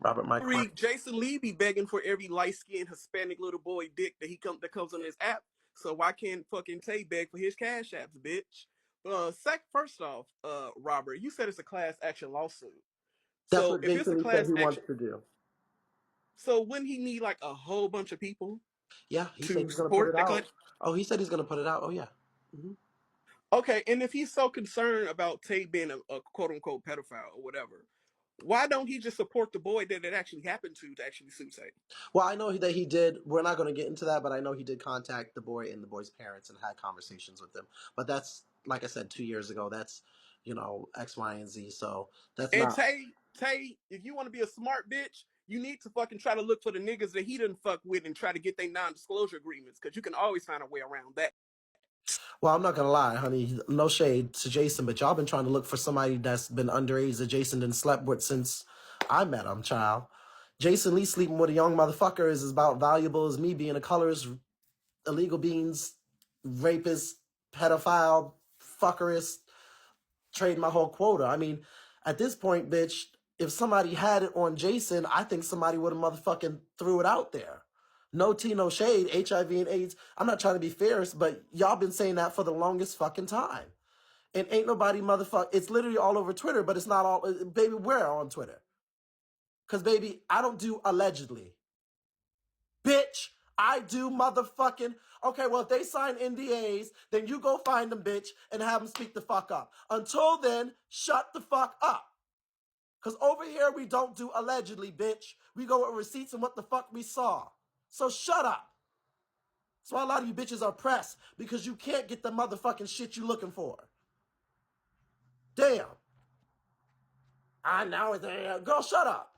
Robert, my question. Jason Lee be begging for every light skinned Hispanic little boy dick that comes on his app. So why can't fucking Tay beg for his cash apps, bitch? First off, Robert, you said it's a class action lawsuit. That's So what if it's Jason a Lee said class he wants action, to do. so wouldn't he need like a whole bunch of people Yeah, he said to he's gonna put support it the out. class? Oh, he said he's gonna put it out. Oh yeah. Hmm. Okay, and if he's so concerned about Tay being a quote unquote pedophile or whatever, why don't he just support the boy that it actually happened to actually sue Tay? Well, I know that he did. We're not going to get into that, but I know he did contact the boy and the boy's parents and had conversations with them. But that's, like I said, 2 years ago. That's, X, Y, and Z. So that's And not. Tay, if you want to be a smart bitch, you need to fucking try to look for the niggas that he didn't fuck with and try to get their non-disclosure agreements, because you can always find a way around that. Well, I'm not gonna lie, honey. No shade to Jason, but y'all been trying to look for somebody that's been underage that Jason didn't slept with since I met him, child. Jason Lee sleeping with a young motherfucker is about valuable as me being a colorist, illegal beans, rapist, pedophile, fuckerist, trade my whole quota. I mean, at this point, bitch, if somebody had it on Jason, I think somebody would have motherfucking threw it out there. No tea, no shade, HIV and AIDS. I'm not trying to be fierce, but y'all been saying that for the longest fucking time. And ain't nobody motherfucker. It's literally all over Twitter, but it's not all. Baby, we're on Twitter. Because, baby, I don't do allegedly. Bitch, I do motherfucking. Okay, well, if they sign NDAs, then you go find them, bitch, and have them speak the fuck up. Until then, shut the fuck up. Because over here, we don't do allegedly, bitch. We go with receipts and what the fuck we saw. So shut up. That's why a lot of you bitches are pressed, because you can't get the motherfucking shit you looking for. Damn. I know it's there. Girl, shut up.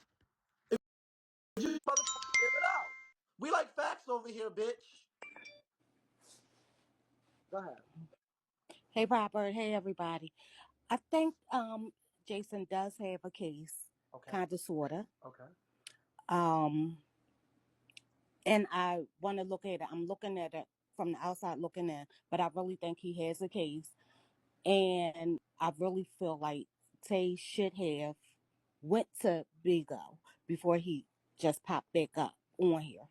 If you motherfucking get it out. We like facts over here, bitch. Go ahead. Hey, Robert. Hey, everybody. I think Jason does have a case, Okay. kind of, sorta. Okay. Um, and I want to look at it. I'm looking at it from the outside looking in, but I really think he has a case, and I really feel like Tay should have went to BIGO before he just popped back up on here,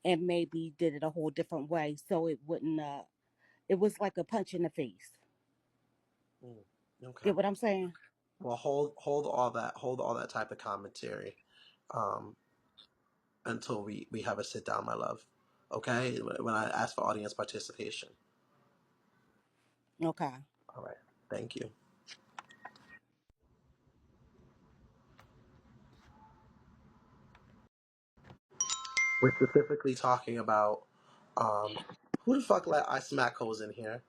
and maybe did it a whole different way, so it wouldn't. It was like a punch in the face. Okay. Get what I'm saying? Well, hold all that type of commentary, um, until we have a sit down, my love. Okay, when I ask for audience participation. Okay. All right. Thank you. We're specifically talking about, who the fuck let I smack hoes in here?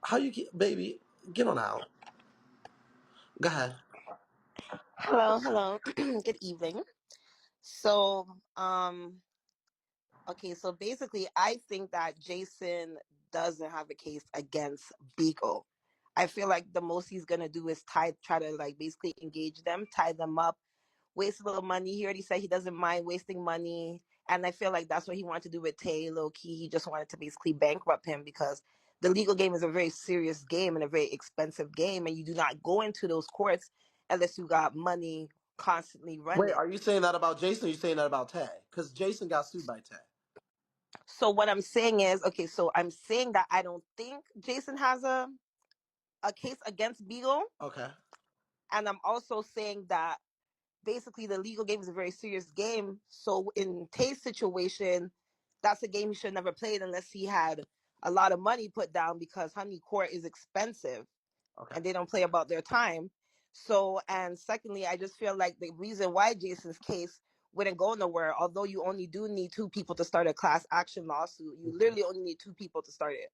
How you get, baby? Get on out. Go ahead. Hello, hello. Good evening. So, okay, so basically, I think that Jason doesn't have a case against Beagle. I feel like the most he's gonna do is try to like basically engage them, tie them up, waste a little money. He already said he doesn't mind wasting money, and I feel like that's what he wanted to do with Tay. Low key, he just wanted to basically bankrupt him because the legal game is a very serious game and a very expensive game, and you do not go into those courts unless you got money constantly Wait, running. are you saying that about Jason? Or are you saying that about Tay? Because Jason got sued by Tay. So what I'm saying is, okay, so I'm saying that I don't think Jason has a case against Beagle, Okay. and I'm also saying that basically the legal game is a very serious game. So in Tay's situation, that's a game he should never played unless he had a lot of money put down because honey court is expensive Okay. and they don't play about their time. So and secondly, I just feel like the reason why Jason's case wouldn't go nowhere, although you only do need two people to start a class action lawsuit, you literally only need two people to start it.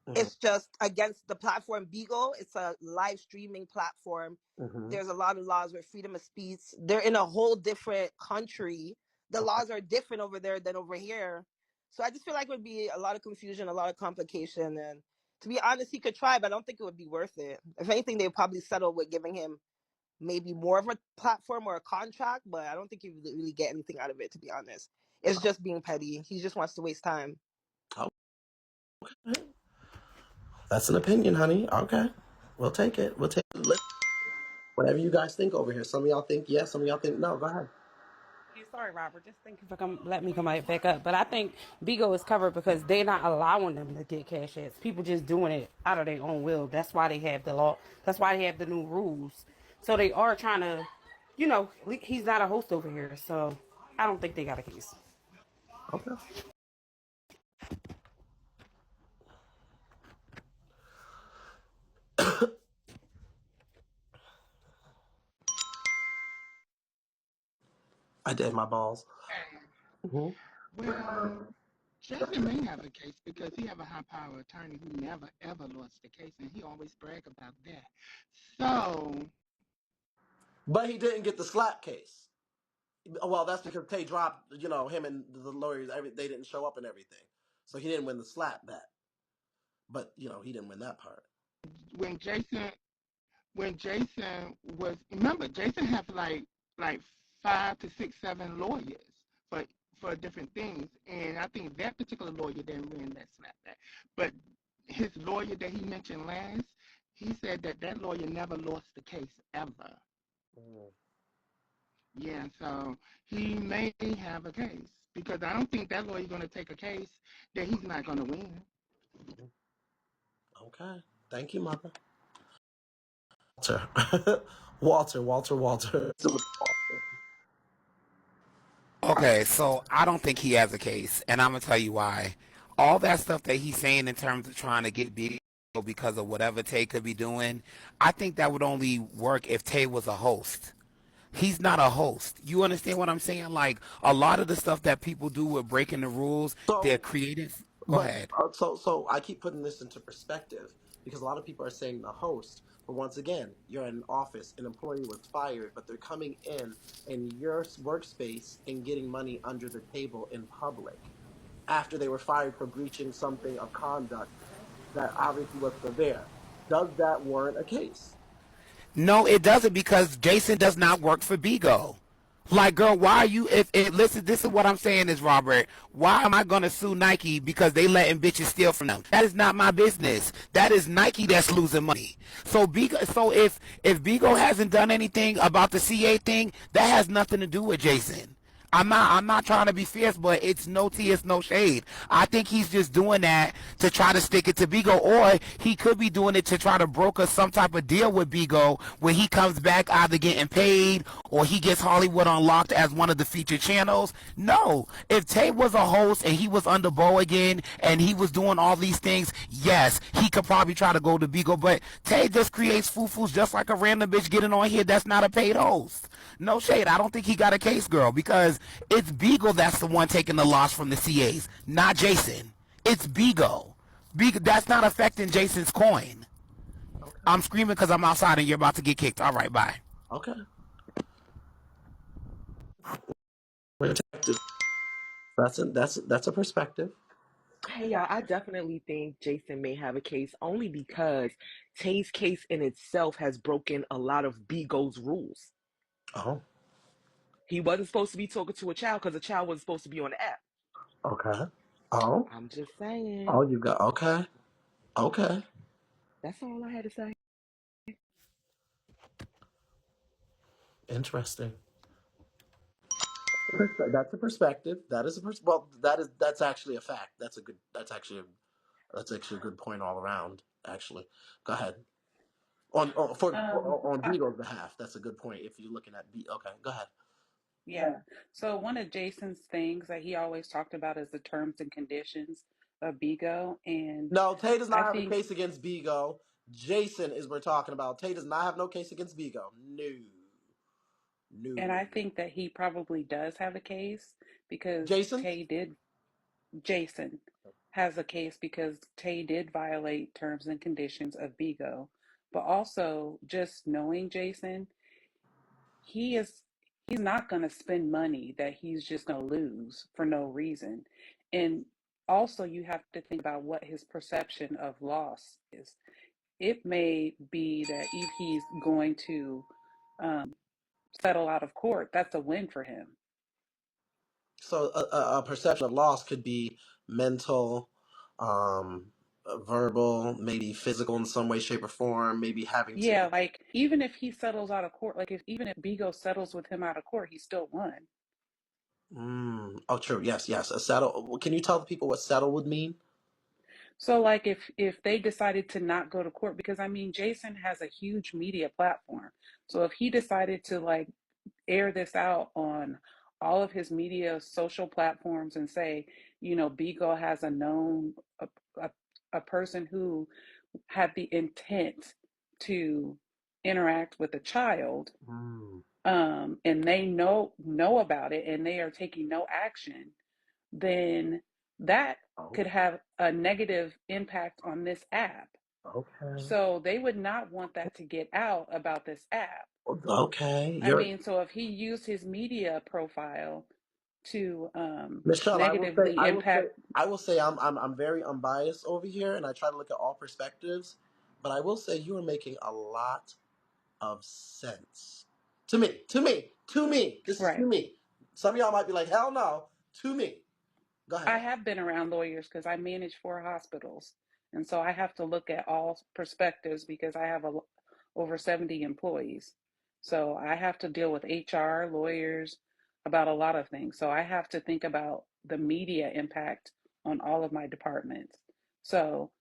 Mm-hmm. It's just against the platform BIGO. It's a live streaming platform. Mm-hmm. There's a lot of laws with freedom of speech. They're in a whole different country. The Okay. laws are different over there than over here. So I just feel like it would be a lot of confusion, a lot of complication. And to be honest, he could try, but I don't think it would be worth it. If anything, they'd probably settle with giving him maybe more of a platform or a contract, but I don't think he would really get anything out of it, to be honest. It's just being petty. He just wants to waste time. Oh, that's an opinion, honey. Okay. We'll take it. We'll take it. Whatever you guys think over here. Some of y'all think yes, some of y'all think no. Go ahead. Yeah, sorry, Robert. Just thank you for let me come right back up. But I think BIGO is covered because they're not allowing them to get cash ads. People just doing it out of their own will. That's why they have the law. That's why they have the new rules. So they are trying to, he's not a host over here. So I don't think they got a case. Okay. I did my balls. Hey, Hmm. well, Jason may have a case because he have a high power attorney who never ever lost a case, and he always brag about that. So, But he didn't get the slap case. Well, that's because Tay dropped, him and the lawyers, they didn't show up and everything. So he didn't win the slap bet. But, he didn't win that part. when Jason when Jason was, remember, Jason have like 5 to 6, 7 lawyers for different things, and I think that particular lawyer didn't win that slapback. But his lawyer that he mentioned last, he said that that lawyer never lost the case ever. Mm. Yeah, so he may have a case because I don't think that lawyer's going to take a case that he's not going to win. Okay. Thank you, mother. Walter. Walter. Okay, so I don't think he has a case, and I'm gonna tell you why. All that stuff that he's saying in terms of trying to get beat because of whatever Tay could be doing, I think that would only work if Tay was a host. He's not a host. You understand what I'm saying? Like a lot of the stuff that people do with breaking the rules, they're So, creative. Go but ahead. so I keep putting this into perspective because a lot of people are saying the host, but once again, you're in an office, an employee was fired, but they're coming in your workspace and getting money under the table in public after they were fired for breaching something of conduct that obviously was severe. Does that warrant a case? No, it doesn't because Jason does not work for BIGO. Like, girl, why are you? If listen, this is what I'm saying is Robert. Why am I gonna sue Nike because they letting bitches steal from them? That is not my business. That is Nike that's losing money. So BIGO, so if BIGO hasn't done anything about the CA thing, that has nothing to do with Jason. I'm not trying to be fierce, but it's no tea, it's no shade. I think he's just doing that to try to stick it to Bigo, or he could be doing it to try to broker some type of deal with Bigo where he comes back either getting paid or he gets Hollywood Unlocked as one of the featured channels. No, if Tay was a host and he was under Bo again and he was doing all these things, yes, he could probably try to go to Bigo, but Tay just creates foo-foos just like a random bitch getting on here that's not a paid host. No shade. I don't think he got a case, girl, because it's Beagle that's the one taking the loss from the CAs, not Jason. It's Beagle. Beagle that's not affecting Jason's coin. Okay. I'm screaming because I'm outside and you're about to get kicked. All right, bye. Okay. That's a perspective. Hey, y'all, I definitely think Jason may have a case only because Tay's case in itself has broken a lot of Bigo's rules. Oh, He wasn't supposed to be talking to a child because a child wasn't supposed to be on the app. okay. Oh, I'm just saying. oh, you got okay. Okay. That's all I had to say. Interesting. That's a perspective. That is well. That's actually a fact. That's actually a good point all around. Actually, go ahead. On I, Beagle's behalf, that's a good point. If you're looking at B, okay, go ahead. yeah. So one of Jason's things that he always talked about is the terms and conditions of BIGO, and No, Tay does I not have a think case against Bigo. Jason is we're talking about. Tay does not have no case against Bigo. No, And no. I think that he probably does have a case because Jason. Jason has a case because Tay did violate terms and conditions of Bigo. But also, just knowing Jason, he is he's not going to spend money that he's just going to lose for no reason. And also, you have to think about what his perception of loss is. It may be that if he's going to settle out of court, that's a win for him. So a perception of loss could be mental. verbal, maybe physical in some way, shape, or form, maybe having Yeah, to. like even if he settles out of court, like if even if Bigo settles with him out of court, he still won. Oh, true. Yes, yes. A settle. Can you tell the people what settle would mean? So like if they decided to not go to court, because I mean Jason has a huge media platform. So if he decided to like air this out on all of his media social platforms and say, you know, Bigo has a known a, a person who had the intent to interact with a child, Mm. and they know about it and they are taking no action, then that Oh, could have a negative impact on this app. okay. So they would not want that to get out about this app. Okay. I You're mean, so if he used his media profile to Michelle. negatively impact, I will say, I'm very unbiased over here, and I try to look at all perspectives. But I will say, you are making a lot of sense to me. To me. This is to right. me. Some of y'all might be like, hell no. To me. Go I ahead. have been around lawyers because I manage 4 hospitals. And so I have to look at all perspectives because I have over 70 employees. So I have to deal with HR, lawyers, about a lot of things. So I have to think about the media impact on all of my departments. So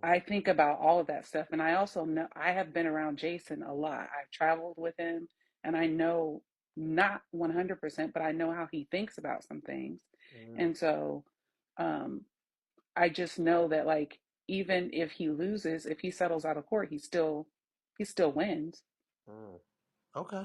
I think about all of that stuff. And I also know I have been around Jason a lot. I've traveled with him and I know not 100%, but I know how he thinks about some things. Mm, And so um, I just know that like even if he loses, if he settles out of court, he still wins. mm. Okay.